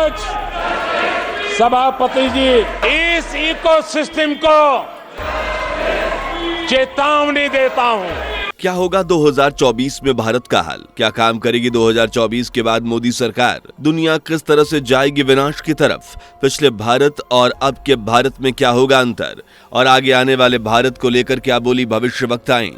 अध्यक्ष सभापति जी, इस इकोसिस्टम को चेतावनी देता हूं। क्या होगा 2024 में भारत का हाल? क्या काम करेगी 2024 के बाद मोदी सरकार? दुनिया किस तरह से जाएगी विनाश की तरफ? पिछले भारत और अब के भारत में क्या होगा अंतर? और आगे आने वाले भारत को लेकर क्या बोली भविष्यवक्ताएं?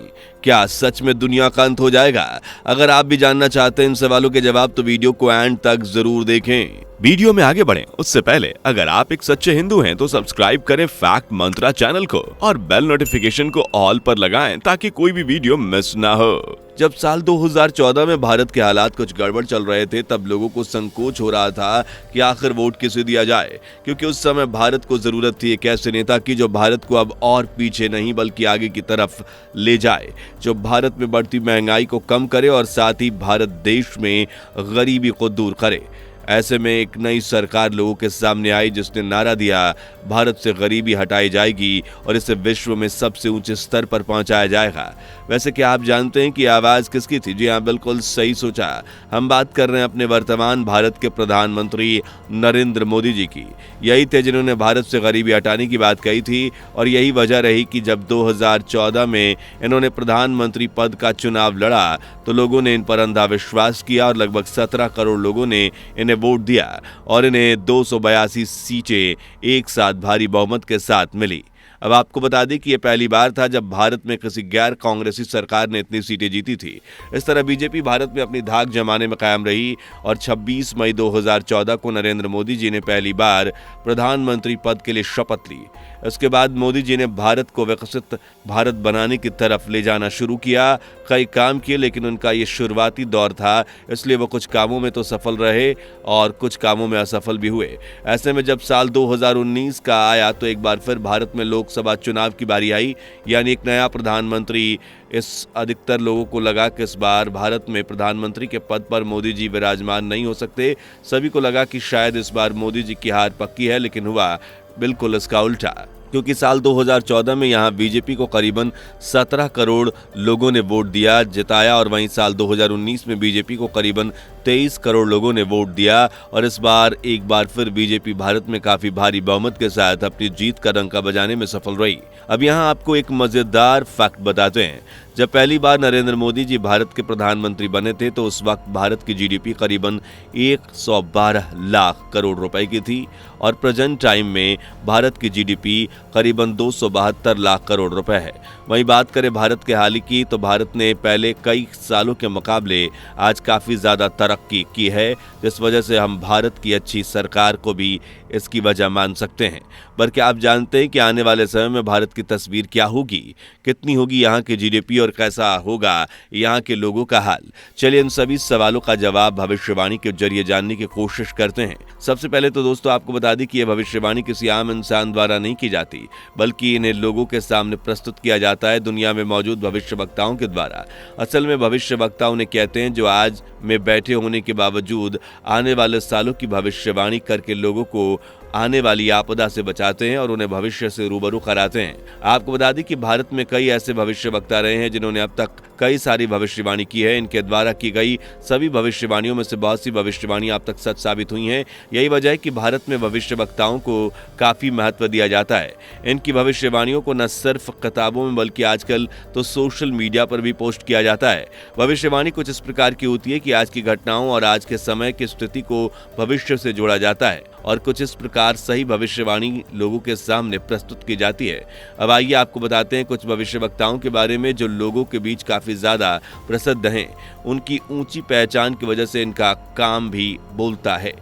क्या सच में दुनिया का अंत हो जाएगा? अगर आप भी जानना चाहते हैं इन सवालों के जवाब तो वीडियो को एंड तक जरूर देखें। वीडियो में आगे बढ़ें उससे पहले अगर आप एक सच्चे हिंदू हैं तो सब्सक्राइब करें फैक्ट मंत्रा चैनल को और बेल नोटिफिकेशन को ऑल पर लगाएं ताकि कोई भी वीडियो मिस ना हो। जब साल 2014 में भारत के हालात कुछ गड़बड़ चल रहे थे तब लोगों को संकोच हो रहा था कि आखिर वोट किसे दिया जाए, क्योंकि उस समय भारत को जरूरत थी एक ऐसे नेता की जो भारत को अब और पीछे नहीं बल्कि आगे की तरफ ले जाए, जो भारत में बढ़ती महंगाई को कम करे और साथ ही भारत देश में गरीबी को दूर करे। ऐसे में एक नई सरकार लोगों के सामने आई जिसने नारा दिया भारत से गरीबी हटाई जाएगी और इसे विश्व में सबसे ऊंचे स्तर पर पहुंचाया जाएगा। वैसे क्या आप जानते हैं कि आवाज किसकी थी? जी हाँ, बिल्कुल सही सोचा। हम बात कर रहे हैं अपने वर्तमान भारत के प्रधानमंत्री नरेंद्र मोदी जी की। यही थे जिन्होंने भारत से गरीबी हटाने की बात कही थी और यही वजह रही कि जब 2014 में इन्होंने प्रधानमंत्री पद का चुनाव लड़ा तो लोगों ने इन पर अंधा विश्वास किया और लगभग 17 करोड़ लोगों ने इन्हें वोट दिया और इन्हें 282 सीटें एक साथ भारी बहुमत के साथ मिली। अब आपको बता दें कि यह पहली बार था जब भारत में किसी गैर कांग्रेसी सरकार ने इतनी सीटें जीती थी। इस तरह बीजेपी भारत में अपनी धाक जमाने में कायम रही और 26 मई 2014 को नरेंद्र मोदी जी ने पहली बार प्रधानमंत्री पद के लिए शपथ ली। इसके बाद मोदी जी ने भारत को विकसित भारत बनाने की तरफ ले जाना शुरू किया। कई काम किए लेकिन उनका ये शुरुआती दौर था, इसलिए वो कुछ कामों में तो सफल रहे और कुछ कामों में असफल भी हुए। ऐसे में जब साल 2019 का आया तो एक बार फिर भारत में लोकसभा चुनाव की बारी आई, यानी एक नया प्रधानमंत्री। इस अधिकतर लोगों को लगा कि इस बार भारत में प्रधानमंत्री के पद पर मोदी जी विराजमान नहीं हो सकते। सभी को लगा कि शायद इस बार मोदी जी की हार पक्की है, लेकिन हुआ बिल्कुल इसका उल्टा, क्योंकि साल 2014 में यहां बीजेपी को करीबन 17 करोड़ लोगों ने वोट दिया, जिताया और वहीं साल 2019 में बीजेपी को करीबन 23 करोड़ लोगों ने वोट दिया और इस बार एक बार फिर बीजेपी भारत में काफी भारी बहुमत के साथ अपनी जीत का डंका बजाने में सफल रही। अब यहां आपको एक मजेदार फैक्ट बताते हैं। जब पहली बार नरेंद्र मोदी जी भारत के प्रधानमंत्री बने थे तो उस वक्त भारत की जीडीपी करीबन 112 लाख करोड़ रुपए की थी और प्रेजेंट टाइम में भारत की जीडीपी करीबन 272 लाख करोड़ रुपए है। वहीं बात करें भारत के हाल की तो भारत ने पहले कई सालों के मुकाबले आज काफी ज्यादा तरक्की की है, जिस वजह से हम भारत की अच्छी सरकार को भी इसकी वजह मान सकते हैं। पर क्या आप जानते हैं कि आने वाले समय में भारत की तस्वीर क्या होगी? कितनी होगी यहाँ की जीडीपी और कैसा होगा यहाँ के लोगों का हाल? चलिए इन सभी सवालों का जवाब भविष्यवाणी के जरिए जानने की कोशिश करते हैं। सबसे पहले तो दोस्तों आपको बता दें कि यह भविष्यवाणी किसी आम इंसान द्वारा नहीं की जाती, बल्कि इन्हें लोगों के सामने प्रस्तुत किया जाता है दुनिया में मौजूद भविष्यवक्ताओं के द्वारा। असल में भविष्यवक्ता उन्हें कहते हैं जो आज में बैठे होने के बावजूद आने वाले सालों की भविष्यवाणी करके लोगों को आने वाली आपदा से बचाते हैं और उन्हें भविष्य से रूबरू कराते हैं। आपको बता दें कि भारत में कई ऐसे भविष्यवक्ता रहे हैं जिन्होंने अब तक कई सारी भविष्यवाणी की है। इनके द्वारा की गई सभी भविष्यवाणियों में से बहुत सी भविष्यवाणियां अब तक सच साबित हुई हैं। यही वजह है कि भारत में भविष्यवक्ताओं को काफी महत्व दिया जाता है। इनकी भविष्यवाणियों को न सिर्फ किताबों में बल्कि आजकल तो सोशल मीडिया पर भी पोस्ट किया जाता है। भविष्यवाणी कुछ इस प्रकार की होती है कि आज की घटनाओं और आज के समय की स्थिति को भविष्य से जोड़ा जाता है और कुछ इस प्रकार सही भविष्यवाणी लोगों के सामने प्रस्तुत की जाती है। अब आइए आपको बताते हैं कुछ भविष्यवक्ताओं के बारे में जो लोगों के बीच काफी ज्यादा प्रसिद्ध हैं। उनकी ऊंची पहचान की वजह से इनका काम भी बोलता है।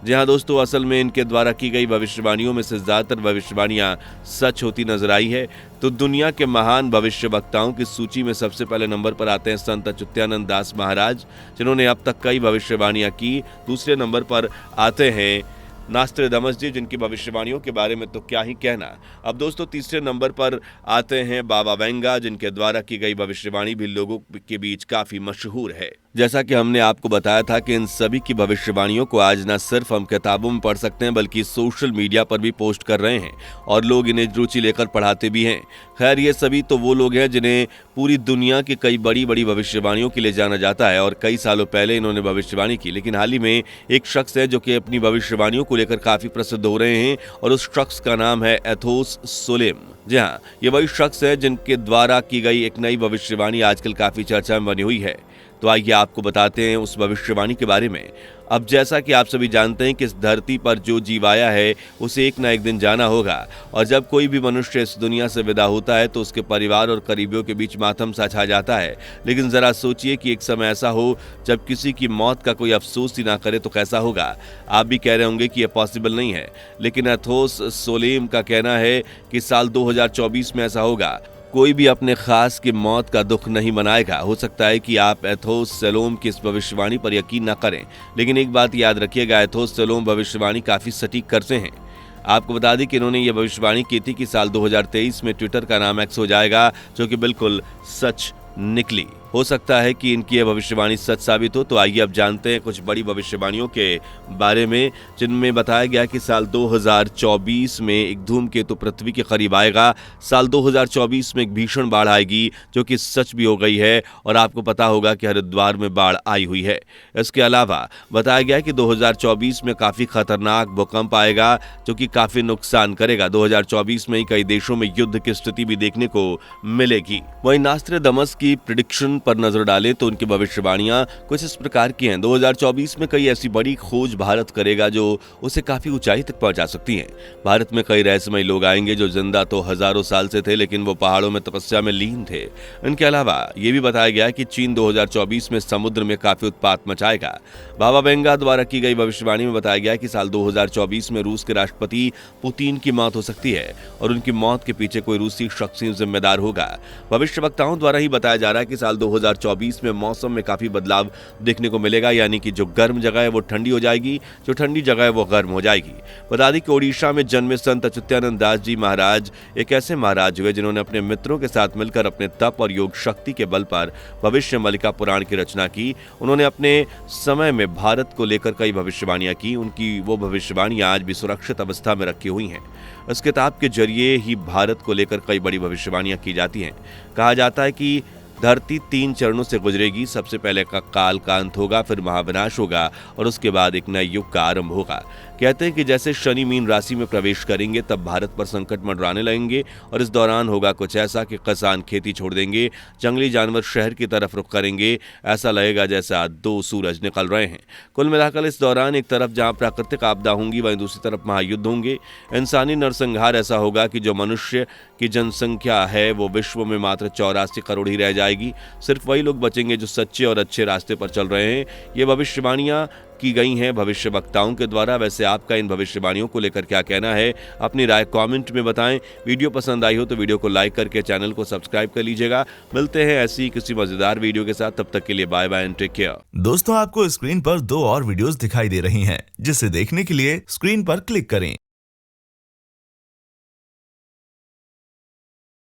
जी हाँ दोस्तों, असल में इनके द्वारा की गई भविष्यवाणियों में से ज्यादातर भविष्यवाणियां सच होती नजर आई है। तो दुनिया के महान भविष्यवक्ताओं की सूची में सबसे पहले नंबर पर आते हैं संत अच्युतानंद दास महाराज, जिन्होंने अब तक कई भविष्यवाणियां की। दूसरे नंबर पर आते हैं नास्ट्रेदामस जी, जिनकी भविष्यवाणियों के बारे में तो क्या ही कहना। अब दोस्तों तीसरे नंबर पर आते हैं बाबा वेंगा, जिनके द्वारा की गई भविष्यवाणी भी लोगों के बीच काफी मशहूर है। जैसा कि हमने आपको बताया था कि इन सभी की भविष्यवाणियों को आज न सिर्फ हम किताबों में पढ़ सकते हैं बल्कि सोशल मीडिया पर भी पोस्ट कर रहे हैं और लोग इन्हें रुचि लेकर पढ़ाते भी हैं। खैर, ये सभी तो वो लोग हैं जिन्हें पूरी दुनिया की कई बड़ी बड़ी भविष्यवाणियों के लिए जाना जाता है और कई सालों पहले इन्होंने भविष्यवाणी की। लेकिन हाल ही में एक शख्स है जो कि अपनी भविष्यवाणियों को लेकर काफी प्रसिद्ध हो रहे हैं और उस शख्स का नाम है एथोस सोलेम। जी हाँ, ये वही शख्स है जिनके द्वारा की गई एक नई भविष्यवाणी आजकल काफी चर्चा में बनी हुई है। तो आइए आपको बताते हैं उस भविष्यवाणी के बारे में। अब जैसा कि आप सभी जानते हैं कि इस धरती पर जो जीव आया है उसे एक न एक दिन जाना होगा और जब कोई भी मनुष्य इस दुनिया से विदा होता है तो उसके परिवार और करीबियों के बीच मातम सा छा जाता है। लेकिन जरा सोचिए कि एक समय ऐसा हो जब किसी की मौत का कोई अफसोस ही ना करे तो कैसा होगा। आप भी कह रहे होंगे कि यह पॉसिबल नहीं है, लेकिन एथोस सोलेम का कहना है कि साल 2024 में ऐसा होगा। कोई भी अपने खास की मौत का दुख नहीं मनाएगा। हो सकता है कि आप एथोस सोलेम की इस भविष्यवाणी पर यकीन न करें, लेकिन एक बात याद रखिएगा, एथोस सोलेम भविष्यवाणी काफी सटीक करते हैं। आपको बता दें कि इन्होंने ये भविष्यवाणी की थी कि साल 2023 में ट्विटर का नाम एक्स हो जाएगा, जो कि बिल्कुल सच निकली। हो सकता है कि इनकी यह भविष्यवाणी सच साबित हो। तो आइए अब जानते हैं कुछ बड़ी भविष्यवाणियों के बारे में जिनमें बताया गया कि साल 2024 में एक धूमकेतु पृथ्वी के करीब आएगा। साल 2024 में एक भीषण बाढ़ आएगी जो कि सच भी हो गई है और आपको पता होगा कि हरिद्वार में बाढ़ आई हुई है। इसके अलावा बताया गया कि 2024 में काफी खतरनाक भूकंप आएगा जो कि काफी नुकसान करेगा। 2024 में ही कई देशों में युद्ध की स्थिति भी देखने को मिलेगी। वहीं नास्ट्रेडमस की प्रेडिक्शन पर नजर डालें तो उनकी भविष्यवाणियां कुछ इस प्रकार की हैं। 2024 में कई ऐसी बड़ी खोज भारत करेगा जो उसे काफी ऊंचाई तक पहुंचा सकती हैं। भारत में कई रहस्यमय लोग आएंगे जो जिंदा तो हजारों साल से थे, लेकिन वो पहाड़ों में तपस्या में लीन थे। इनके अलावा ये भी बताया गया कि चीन 2024 में समुद्र में काफी उत्पात मचाएगा। बाबा वेंगा द्वारा की गई भविष्यवाणी में बताया गया कि साल 2024 में रूस के राष्ट्रपति पुतिन की मौत हो सकती है और उनकी मौत के पीछे कोई रूसी शख्स ही जिम्मेदार होगा। भविष्यवक्ताओं द्वारा ही बताया जा रहा है कि साल 2024 में मौसम में काफी बदलाव देखने को मिलेगा, यानी कि जो गर्म जगह है वो ठंडी हो जाएगी, जो ठंडी जगह है वो गर्म हो जाएगी। बता दें कि ओडिशा में जन्मे संत अच्युतानंद दास जी महाराज एक ऐसे महाराज हुए जिन्होंने अपने मित्रों के साथ मिलकर अपने तप और योग शक्ति के बल पर भविष्य मलिका पुराण की रचना की। उन्होंने अपने समय में भारत को लेकर कई भविष्यवाणियां की। उनकी वो भविष्यवाणियां आज भी सुरक्षित अवस्था में रखी हुई हैं। इस किताब के जरिए ही भारत को लेकर कई बड़ी भविष्यवाणियां की जाती हैं। कहा जाता है कि धरती 3 चरणों से गुजरेगी। सबसे पहले का काल का अंत होगा, फिर महाविनाश होगा और उसके बाद एक नए युग का आरंभ होगा। कहते हैं कि जैसे शनि मीन राशि में प्रवेश करेंगे तब भारत पर संकट मंडराने लगेंगे और इस दौरान होगा कुछ ऐसा कि किसान खेती छोड़ देंगे, जंगली जानवर शहर की तरफ रुख करेंगे। ऐसा लगेगा जैसा 2 सूरज निकल रहे हैं। कुल मिलाकर इस दौरान एक तरफ जहां प्राकृतिक आपदा होंगी वहीं दूसरी तरफ महायुद्ध होंगे। इंसानी नरसंहार ऐसा होगा कि जो मनुष्य की जनसंख्या है वो विश्व में मात्र 84 करोड़ ही रह जाएगी। सिर्फ वही लोग बचेंगे जो सच्चे और अच्छे रास्ते पर चल रहे हैं। ये भविष्यवाणियां की गई हैं भविष्य वक्ताओं के द्वारा। वैसे आपका इन भविष्यवाणियों को लेकर क्या कहना है, अपनी राय कमेंट में बताएं। वीडियो पसंद आई हो तो वीडियो को लाइक करके चैनल को सब्सक्राइब कर लीजिएगा। मिलते हैं ऐसी किसी मजेदार वीडियो के साथ, तब तक के लिए bye bye and take care. दोस्तों, आपको स्क्रीन पर 2 और वीडियोस दिखाई दे रही हैं, जिसे देखने के लिए स्क्रीन पर क्लिक करें।